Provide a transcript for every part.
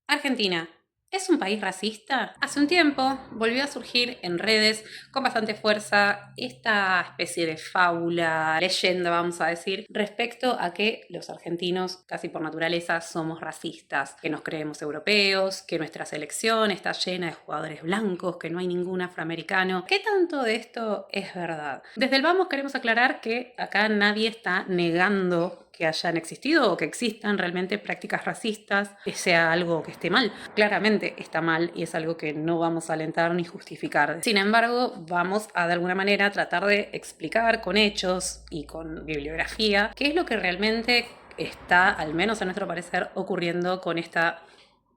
Argentina, ¿es un país racista? Hace un tiempo volvió a surgir en redes con bastante fuerza esta especie de fábula, leyenda, vamos a decir, respecto a que los argentinos, casi por naturaleza, somos racistas, que nos creemos europeos, que nuestra selección está llena de jugadores blancos, que no hay ningún afroamericano. ¿Qué tanto de esto es verdad? Desde el Vamos queremos aclarar que acá nadie está negando que hayan existido o que existan realmente prácticas racistas, que sea algo que esté mal. Claramente está mal y es algo que no vamos a alentar ni justificar. Sin embargo, vamos a de alguna manera tratar de explicar con hechos y con bibliografía qué es lo que realmente está, al menos a nuestro parecer, ocurriendo con esta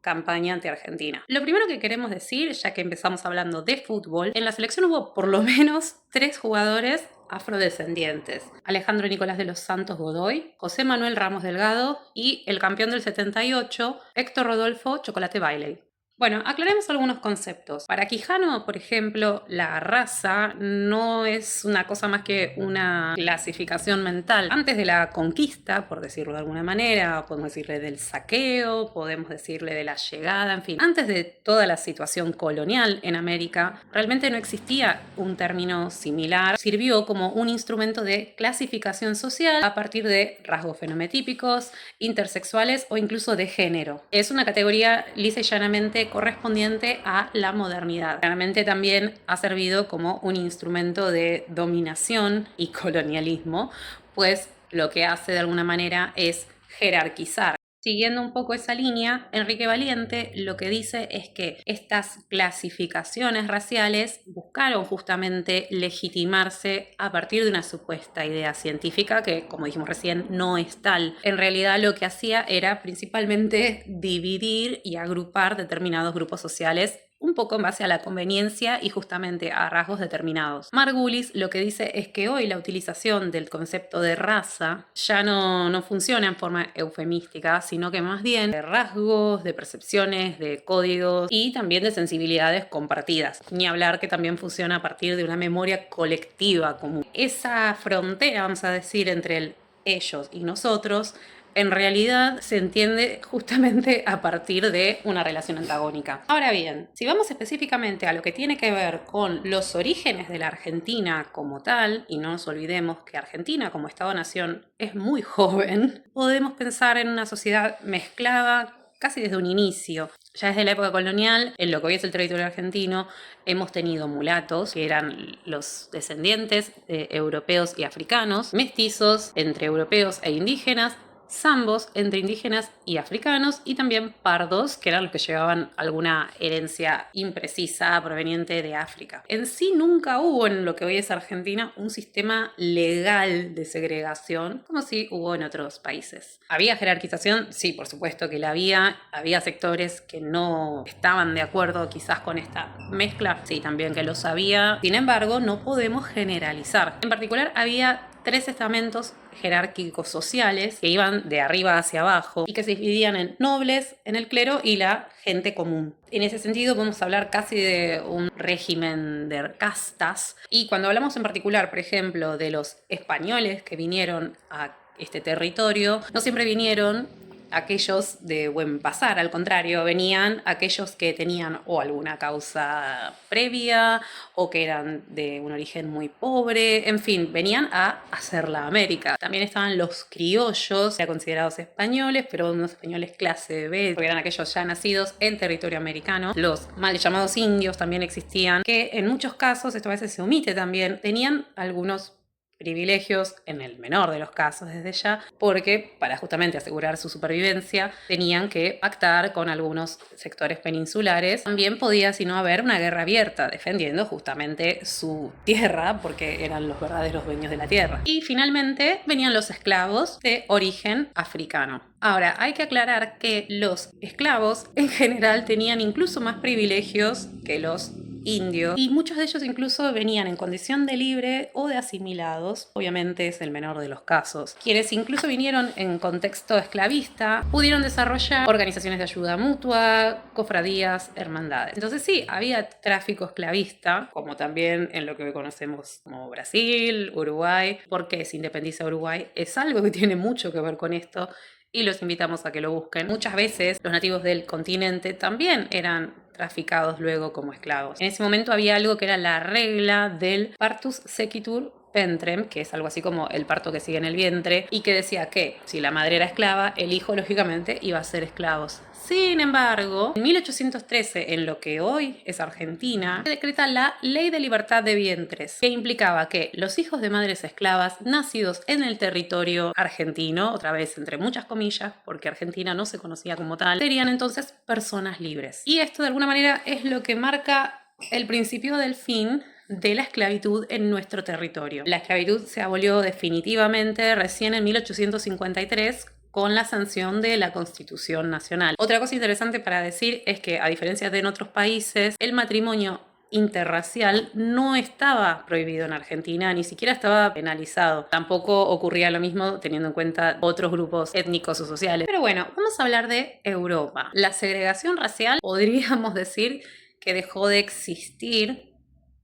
campaña anti-Argentina. Lo primero que queremos decir, ya que empezamos hablando de fútbol, en la selección hubo por lo menos 3 jugadores afrodescendientes: Alejandro Nicolás de los Santos Godoy, José Manuel Ramos Delgado y el campeón del 78, Héctor Rodolfo Chocolate Bailey. Bueno, aclaremos algunos conceptos. Para Quijano, por ejemplo, la raza no es una cosa más que una clasificación mental. Antes de la conquista, por decirlo de alguna manera, podemos decirle del saqueo, podemos decirle de la llegada, en fin. Antes de toda la situación colonial en América, realmente no existía un término similar. Sirvió como un instrumento de clasificación social a partir de rasgos fenotípicos, intersexuales o incluso de género. Es una categoría lisa y llanamente correspondiente a la modernidad. Claramente también ha servido como un instrumento de dominación y colonialismo, pues lo que hace de alguna manera es jerarquizar. Siguiendo un poco esa línea, Enrique Valiente lo que dice es que estas clasificaciones raciales buscaron justamente legitimarse a partir de una supuesta idea científica que, como dijimos recién, no es tal. En realidad lo que hacía era principalmente dividir y agrupar determinados grupos sociales un poco en base a la conveniencia y justamente a rasgos determinados. Margulis lo que dice es que hoy la utilización del concepto de raza ya no funciona en forma eufemística, sino que más bien de rasgos, de percepciones, de códigos y también de sensibilidades compartidas. Ni hablar que también funciona a partir de una memoria colectiva común. Esa frontera, vamos a decir, entre el ellos y nosotros, en realidad se entiende justamente a partir de una relación antagónica. Ahora bien, si vamos específicamente a lo que tiene que ver con los orígenes de la Argentina como tal, y no nos olvidemos que Argentina como Estado-nación es muy joven, podemos pensar en una sociedad mezclada casi desde un inicio. Ya desde la época colonial, en lo que hoy es el territorio argentino, hemos tenido mulatos, que eran los descendientes de europeos y africanos, mestizos entre europeos e indígenas, zambos entre indígenas y africanos, y también pardos, que eran los que llevaban alguna herencia imprecisa proveniente de África. En sí nunca hubo en lo que hoy es Argentina un sistema legal de segregación, como sí hubo en otros países. ¿Había jerarquización? Sí, por supuesto que la había. Había sectores que no estaban de acuerdo quizás con esta mezcla, sí, también que lo sabía. Sin embargo, no podemos generalizar. En particular, había 3 estamentos jerárquicos sociales que iban de arriba hacia abajo y que se dividían en nobles, en el clero y la gente común. En ese sentido podemos hablar casi de un régimen de castas, y cuando hablamos en particular, por ejemplo, de los españoles que vinieron a este territorio, no siempre vinieron aquellos de buen pasar, al contrario, venían aquellos que tenían o alguna causa previa o que eran de un origen muy pobre, en fin, venían a hacer la América. También estaban los criollos, ya considerados españoles, pero unos españoles clase B, porque eran aquellos ya nacidos en territorio americano. Los mal llamados indios también existían, que en muchos casos, esto a veces se omite también, tenían algunos privilegios en el menor de los casos desde ya, porque para justamente asegurar su supervivencia tenían que pactar con algunos sectores peninsulares. También podía, si no, haber una guerra abierta defendiendo justamente su tierra, porque eran los verdaderos dueños de la tierra. Y finalmente venían los esclavos de origen africano. Ahora, hay que aclarar que los esclavos en general tenían incluso más privilegios que los indios, y muchos de ellos incluso venían en condición de libre o de asimilados, obviamente es el menor de los casos. Quienes incluso vinieron en contexto esclavista pudieron desarrollar organizaciones de ayuda mutua, cofradías, hermandades. Entonces sí, había tráfico esclavista, como también en lo que hoy conocemos como Brasil, Uruguay. ¿Por qué se independiza Uruguay? Es algo que tiene mucho que ver con esto, y los invitamos a que lo busquen. Muchas veces los nativos del continente también eran traficados luego como esclavos. En ese momento había algo que era la regla del partus sequitur pentrem, que es algo así como el parto que sigue en el vientre, y que decía que si la madre era esclava, el hijo lógicamente iba a ser esclavo. Sin embargo, en 1813, en lo que hoy es Argentina, se decreta la Ley de Libertad de Vientres, que implicaba que los hijos de madres esclavas nacidos en el territorio argentino, otra vez entre muchas comillas, porque Argentina no se conocía como tal, serían entonces personas libres. Y esto de alguna manera es lo que marca el principio del fin de la esclavitud en nuestro territorio. La esclavitud se abolió definitivamente recién en 1853 con la sanción de la Constitución Nacional. Otra cosa interesante para decir es que, a diferencia de en otros países, el matrimonio interracial no estaba prohibido en Argentina, ni siquiera estaba penalizado. Tampoco ocurría lo mismo teniendo en cuenta otros grupos étnicos o sociales. Pero bueno, vamos a hablar de Europa. La segregación racial podríamos decir que dejó de existir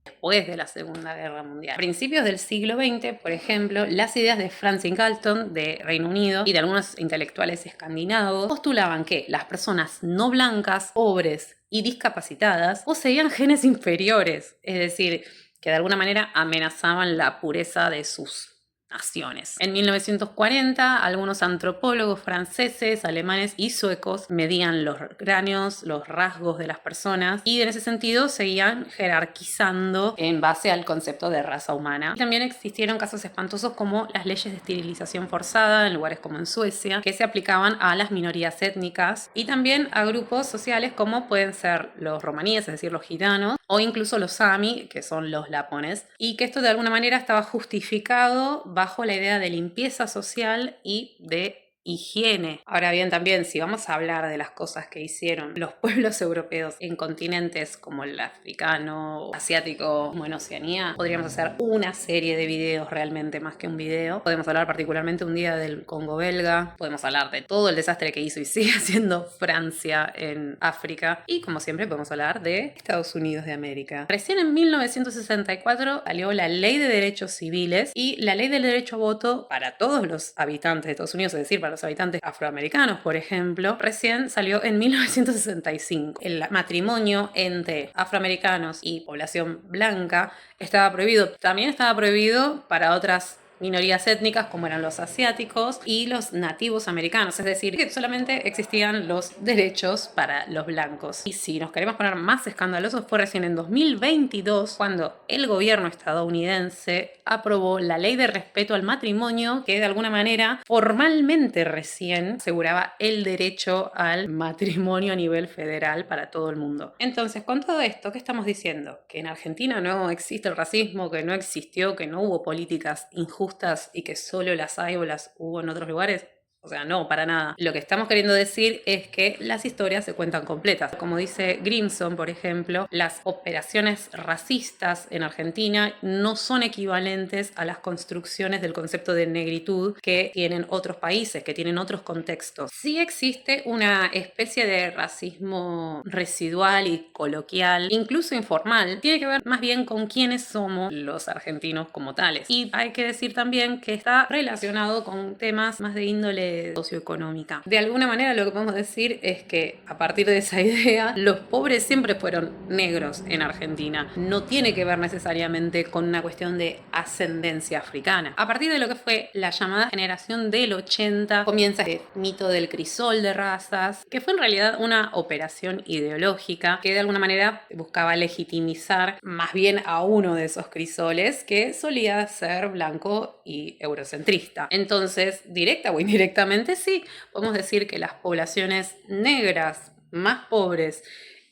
después de la Segunda Guerra Mundial. A principios del siglo XX, por ejemplo, las ideas de Francis Galton de Reino Unido y de algunos intelectuales escandinavos postulaban que las personas no blancas, pobres y discapacitadas poseían genes inferiores, es decir, que de alguna manera amenazaban la pureza de sus naciones. En 1940, algunos antropólogos franceses, alemanes y suecos medían los cráneos, los rasgos de las personas y en ese sentido seguían jerarquizando en base al concepto de raza humana. Y también existieron casos espantosos como las leyes de esterilización forzada en lugares como en Suecia, que se aplicaban a las minorías étnicas y también a grupos sociales como pueden ser los romaníes, es decir, los gitanos, o incluso los sami, que son los lapones, y que esto de alguna manera estaba justificado bajo la idea de limpieza social y de higiene. Ahora bien, también si vamos a hablar de las cosas que hicieron los pueblos europeos en continentes como el africano, asiático, como en Oceanía, podríamos hacer una serie de videos realmente más que un video. Podemos hablar particularmente un día del Congo belga, podemos hablar de todo el desastre que hizo y sigue haciendo Francia en África y como siempre podemos hablar de Estados Unidos de América. Recién en 1964 salió la Ley de Derechos Civiles y la Ley del Derecho a Voto para todos los habitantes de Estados Unidos, es decir, para los habitantes afroamericanos, por ejemplo, recién salió en 1965. El matrimonio entre afroamericanos y población blanca estaba prohibido. También estaba prohibido para otras minorías étnicas como eran los asiáticos y los nativos americanos, es decir, que solamente existían los derechos para los blancos. Y si nos queremos poner más escandalosos, fue recién en 2022 cuando el gobierno estadounidense aprobó la ley de respeto al matrimonio que de alguna manera formalmente recién aseguraba el derecho al matrimonio a nivel federal para todo el mundo. Entonces, con todo esto, ¿qué estamos diciendo? Que en Argentina no existe el racismo, que no existió, que no hubo políticas injustas y que solo las hay o las hubo en otros lugares. O sea, no, para nada. Lo que estamos queriendo decir es que las historias se cuentan completas. Como dice Grimson, por ejemplo, las operaciones racistas en Argentina no son equivalentes a las construcciones del concepto de negritud que tienen otros países, que tienen otros contextos. Sí existe una especie de racismo residual y coloquial, incluso informal. Tiene que ver más bien con quiénes somos los argentinos como tales. Y hay que decir también que está relacionado con temas más de índole socioeconómica. De alguna manera lo que podemos decir es que a partir de esa idea los pobres siempre fueron negros en Argentina. No tiene que ver necesariamente con una cuestión de ascendencia africana. A partir de lo que fue la llamada generación del 80 comienza el mito del crisol de razas, que fue en realidad una operación ideológica que de alguna manera buscaba legitimizar más bien a uno de esos crisoles que solía ser blanco y eurocentrista. Entonces, directa o indirectamente sí, podemos decir que las poblaciones negras más pobres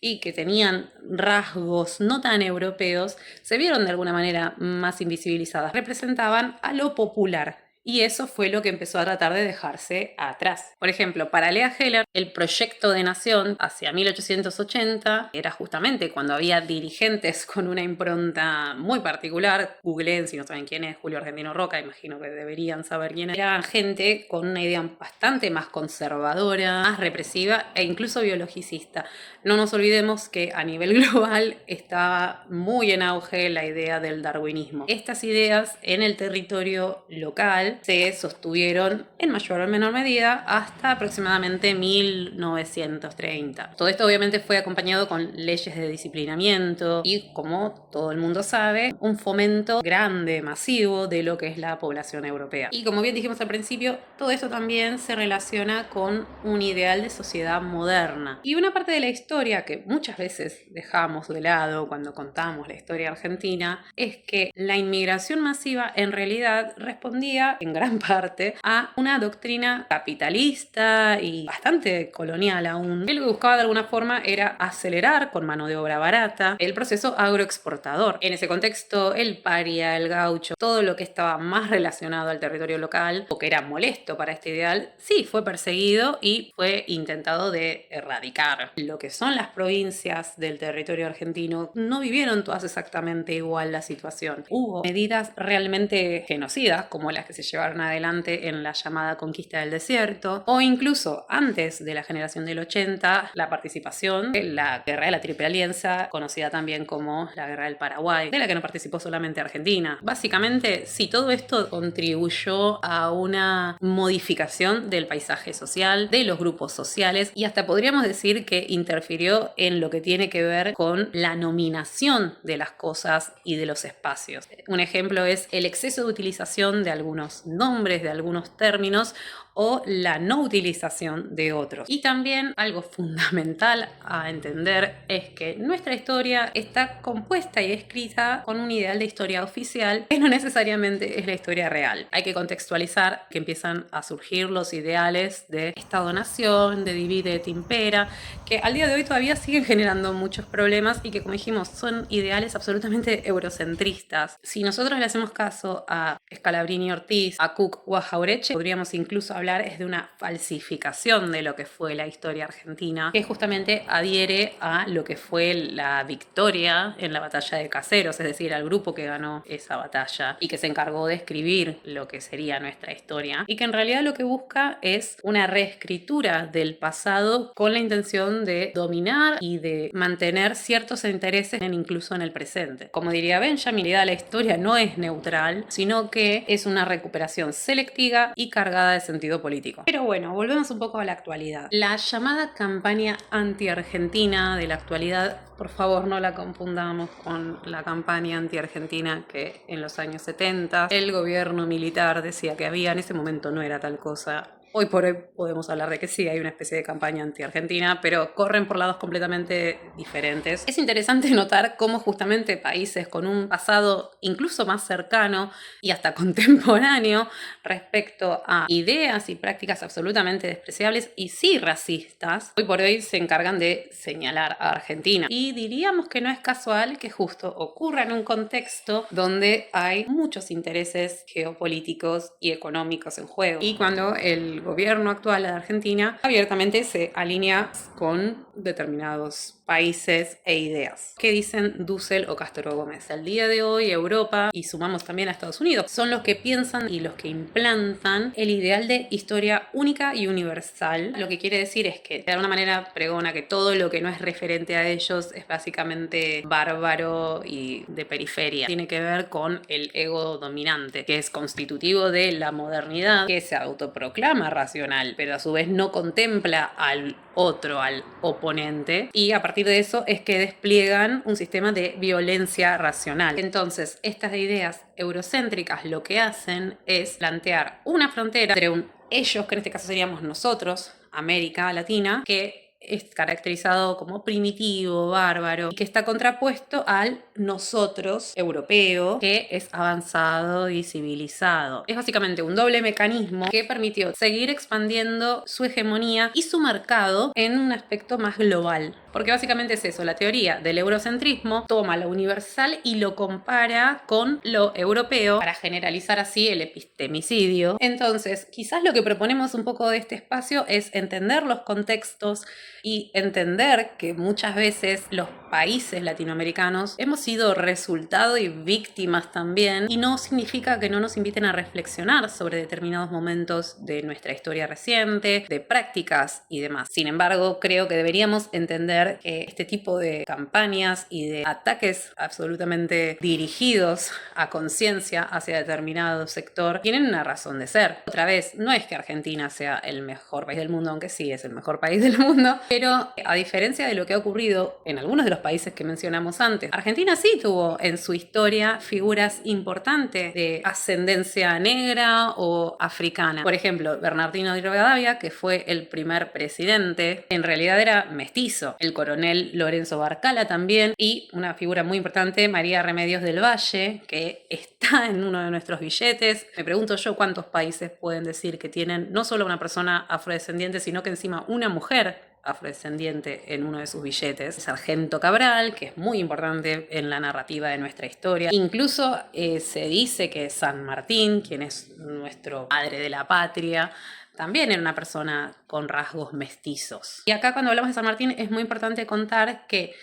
y que tenían rasgos no tan europeos se vieron de alguna manera más invisibilizadas. Representaban a lo popular. Y eso fue lo que empezó a tratar de dejarse atrás. Por ejemplo, para Lea Heller, el proyecto de nación hacia 1880 era justamente cuando había dirigentes con una impronta muy particular. Googleen si no saben quién es Julio Argentino Roca, imagino que deberían saber quién es. Era gente con una idea bastante más conservadora, más represiva e incluso biologicista. No nos olvidemos que a nivel global estaba muy en auge la idea del darwinismo. Estas ideas en el territorio local colonial se sostuvieron en mayor o menor medida hasta aproximadamente 1930. Todo esto obviamente fue acompañado con leyes de disciplinamiento y, como todo el mundo sabe, un fomento grande, masivo de lo que es la población europea. Y como bien dijimos al principio, todo esto también se relaciona con un ideal de sociedad moderna. Y una parte de la historia que muchas veces dejamos de lado cuando contamos la historia argentina es que la inmigración masiva en realidad respondía en gran parte a una doctrina capitalista y bastante colonial aún, que lo que buscaba de alguna forma era acelerar con mano de obra barata el proceso agroexportador. En ese contexto, el paria, el gaucho, todo lo que estaba más relacionado al territorio local o que era molesto para este ideal, sí fue perseguido y fue intentado de erradicar. Lo que son las provincias del territorio argentino no vivieron todas exactamente igual la situación. Hubo medidas realmente genocidas, como las que se llevaron adelante en la llamada conquista del desierto, o incluso antes de la generación del 80, la participación en la Guerra de la Triple Alianza, conocida también como la Guerra del Paraguay, de la que no participó solamente Argentina. Básicamente, sí, todo esto contribuyó a una modificación del paisaje social, de los grupos sociales, y hasta podríamos decir que interfirió en lo que tiene que ver con la nominación de las cosas y de los espacios. Un ejemplo es el exceso de utilización de algunos nombres, de algunos términos, o la no utilización de otros. Y también algo fundamental a entender es que nuestra historia está compuesta y escrita con un ideal de historia oficial que no necesariamente es la historia real. Hay que contextualizar que empiezan a surgir los ideales de Estado-nación, de divide et impera, que al día de hoy todavía siguen generando muchos problemas y que, como dijimos, son ideales absolutamente eurocentristas. Si nosotros le hacemos caso a Scalabrini Ortiz, a Cook o a Jauretche, podríamos incluso hablar es de una falsificación de lo que fue la historia argentina, que justamente adhiere a lo que fue la victoria en la batalla de Caseros, es decir, al grupo que ganó esa batalla y que se encargó de escribir lo que sería nuestra historia, y que en realidad lo que busca es una reescritura del pasado con la intención de dominar y de mantener ciertos intereses incluso en el presente. Como diría Benjamin, la historia no es neutral, sino que es una recuperación selectiva y cargada de sentido político. Pero bueno, volvemos un poco a la actualidad. La llamada campaña anti-argentina de la actualidad, por favor no la confundamos con la campaña anti-argentina que en los años 70 el gobierno militar decía que había. En ese momento no era tal cosa. Hoy por hoy podemos hablar de que sí, hay una especie de campaña anti-argentina, pero corren por lados completamente diferentes. Es interesante notar cómo justamente países con un pasado incluso más cercano y hasta contemporáneo respecto a ideas y prácticas absolutamente despreciables y sí racistas, hoy por hoy se encargan de señalar a Argentina. Y diríamos que no es casual que justo ocurra en un contexto donde hay muchos intereses geopolíticos y económicos en juego. Y cuando el gobierno actual de Argentina abiertamente se alinea con determinados países e ideas. ¿Qué dicen Dussel o Castro Gómez? Al día de hoy Europa, y sumamos también a Estados Unidos, son los que piensan y los que implantan el ideal de historia única y universal. Lo que quiere decir es que de alguna manera pregona que todo lo que no es referente a ellos es básicamente bárbaro y de periferia. Tiene que ver con el ego dominante, que es constitutivo de la modernidad, que se autoproclama racional, pero a su vez no contempla al otro, al oponente, y a partir de eso es que despliegan un sistema de violencia racional. Entonces, estas ideas eurocéntricas lo que hacen es plantear una frontera entre ellos, que en este caso seríamos nosotros, América Latina, que es caracterizado como primitivo, bárbaro, y que está contrapuesto al nosotros europeo, que es avanzado y civilizado. Es básicamente un doble mecanismo que permitió seguir expandiendo su hegemonía y su mercado en un aspecto más global. Porque básicamente es eso, la teoría del eurocentrismo toma lo universal y lo compara con lo europeo para generalizar así el epistemicidio. Entonces, quizás lo que proponemos un poco de este espacio es entender los contextos, y entender que muchas veces los países latinoamericanos hemos sido resultado y víctimas también, y no significa que no nos inviten a reflexionar sobre determinados momentos de nuestra historia reciente, de prácticas y demás. Sin embargo, creo que deberíamos entender que este tipo de campañas y de ataques absolutamente dirigidos a conciencia hacia determinado sector tienen una razón de ser. Otra vez, no es que Argentina sea el mejor país del mundo, aunque sí es el mejor país del mundo, pero a diferencia de lo que ha ocurrido en algunos de los países que mencionamos antes, Argentina sí tuvo en su historia figuras importantes de ascendencia negra o africana. Por ejemplo, Bernardino de Rivadavia, que fue el primer presidente, en realidad era mestizo. El coronel Lorenzo Barcala también, y una figura muy importante, María Remedios del Valle, que está en uno de nuestros billetes. Me pregunto yo cuántos países pueden decir que tienen no solo una persona afrodescendiente, sino que encima una mujer afrodescendiente en uno de sus billetes. Sargento Cabral, que es muy importante en la narrativa de nuestra historia. Incluso se dice que San Martín, quien es nuestro padre de la patria, también era una persona con rasgos mestizos. Y acá cuando hablamos de San Martín es muy importante contar que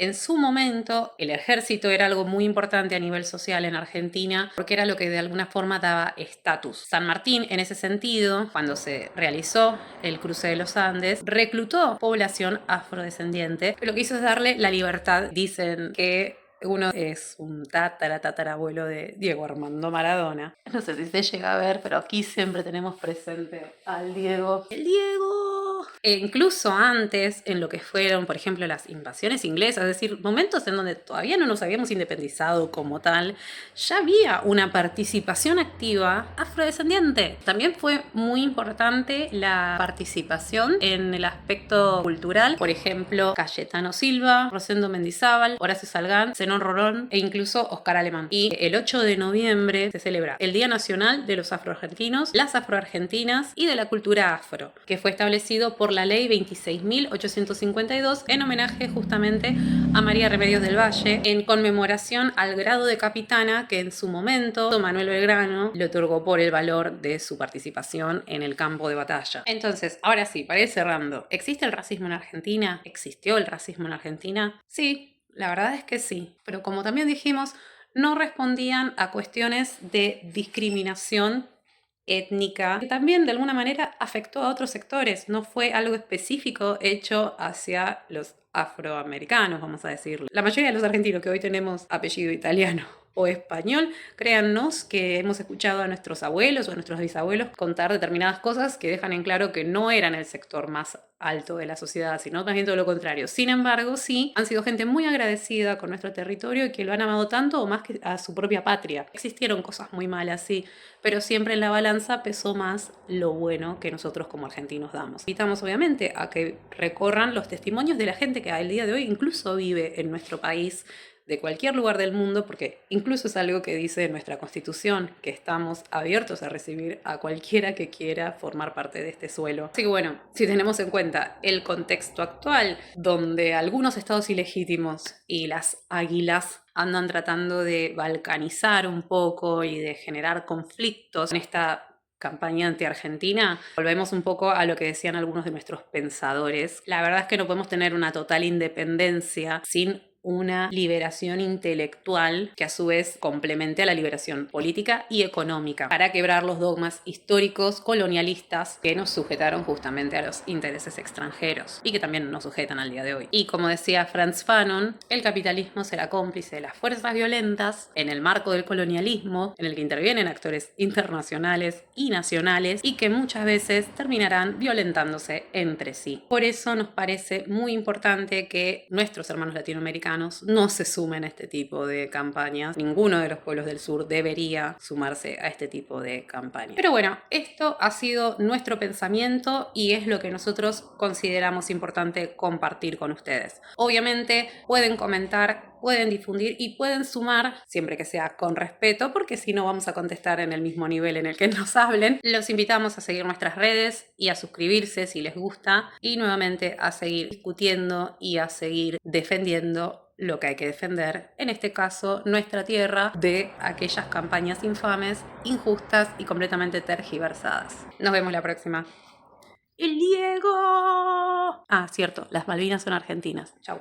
en su momento el ejército era algo muy importante a nivel social en Argentina porque era lo que de alguna forma daba estatus. San Martín, en ese sentido, cuando se realizó el cruce de los Andes, reclutó población afrodescendiente. Lo que hizo es darle la libertad. Dicen que uno es un tatarabuelo de Diego Armando Maradona. No sé si se llega a ver, pero aquí siempre tenemos presente al Diego. ¡El Diego! E incluso antes, en lo que fueron, por ejemplo, las invasiones inglesas, es decir, momentos en donde todavía no nos habíamos independizado como tal, ya había una participación activa afrodescendiente. También fue muy importante la participación en el aspecto cultural. Por ejemplo, Cayetano Silva, Rosendo Mendizábal, Horacio Salgán, Zenón Rolón e incluso Oscar Alemán. Y el 8 de noviembre se celebra el Día Nacional de los Afroargentinos, las Afroargentinas y de la Cultura Afro, que fue establecido por la Ley 26.852 en homenaje justamente a María Remedios del Valle, en conmemoración al grado de capitana que en su momento Manuel Belgrano le otorgó por el valor de su participación en el campo de batalla. Entonces, ahora sí, para ir cerrando, ¿existe el racismo en Argentina? ¿Existió el racismo en Argentina? Sí. La verdad es que sí, pero como también dijimos, no respondían a cuestiones de discriminación étnica, que también de alguna manera afectó a otros sectores, no fue algo específico hecho hacia los afroamericanos, vamos a decirlo. La mayoría de los argentinos que hoy tenemos apellido italiano o español, créannos que hemos escuchado a nuestros abuelos o a nuestros bisabuelos contar determinadas cosas que dejan en claro que no eran el sector más alto de la sociedad, sino más bien todo lo contrario. Sin embargo, sí, han sido gente muy agradecida con nuestro territorio y que lo han amado tanto o más que a su propia patria. Existieron cosas muy malas, sí, pero siempre en la balanza pesó más lo bueno que nosotros como argentinos damos. Invitamos obviamente a que recorran los testimonios de la gente que al día de hoy incluso vive en nuestro país, de cualquier lugar del mundo, porque incluso es algo que dice nuestra Constitución, que estamos abiertos a recibir a cualquiera que quiera formar parte de este suelo. Así que bueno, si tenemos en cuenta el contexto actual, donde algunos estados ilegítimos y las águilas andan tratando de balcanizar un poco y de generar conflictos en esta campaña anti-argentina, volvemos un poco a lo que decían algunos de nuestros pensadores. La verdad es que no podemos tener una total independencia sin una liberación intelectual que a su vez complemente a la liberación política y económica para quebrar los dogmas históricos colonialistas que nos sujetaron justamente a los intereses extranjeros y que también nos sujetan al día de hoy. Y como decía Frantz Fanon, el capitalismo será cómplice de las fuerzas violentas en el marco del colonialismo en el que intervienen actores internacionales y nacionales y que muchas veces terminarán violentándose entre sí. Por eso nos parece muy importante que nuestros hermanos latinoamericanos no se sumen a este tipo de campañas. Ninguno de los pueblos del sur debería sumarse a este tipo de campañas. Pero bueno, esto ha sido nuestro pensamiento y es lo que nosotros consideramos importante compartir con ustedes. Obviamente pueden comentar, pueden difundir y pueden sumar, siempre que sea con respeto, porque si no vamos a contestar en el mismo nivel en el que nos hablen. Los invitamos a seguir nuestras redes y a suscribirse si les gusta y nuevamente a seguir discutiendo y a seguir defendiendo lo que hay que defender, en este caso nuestra tierra, de aquellas campañas infames, injustas y completamente tergiversadas. Nos vemos la próxima. ¡El Diego! Ah, cierto, las Malvinas son argentinas. Chau.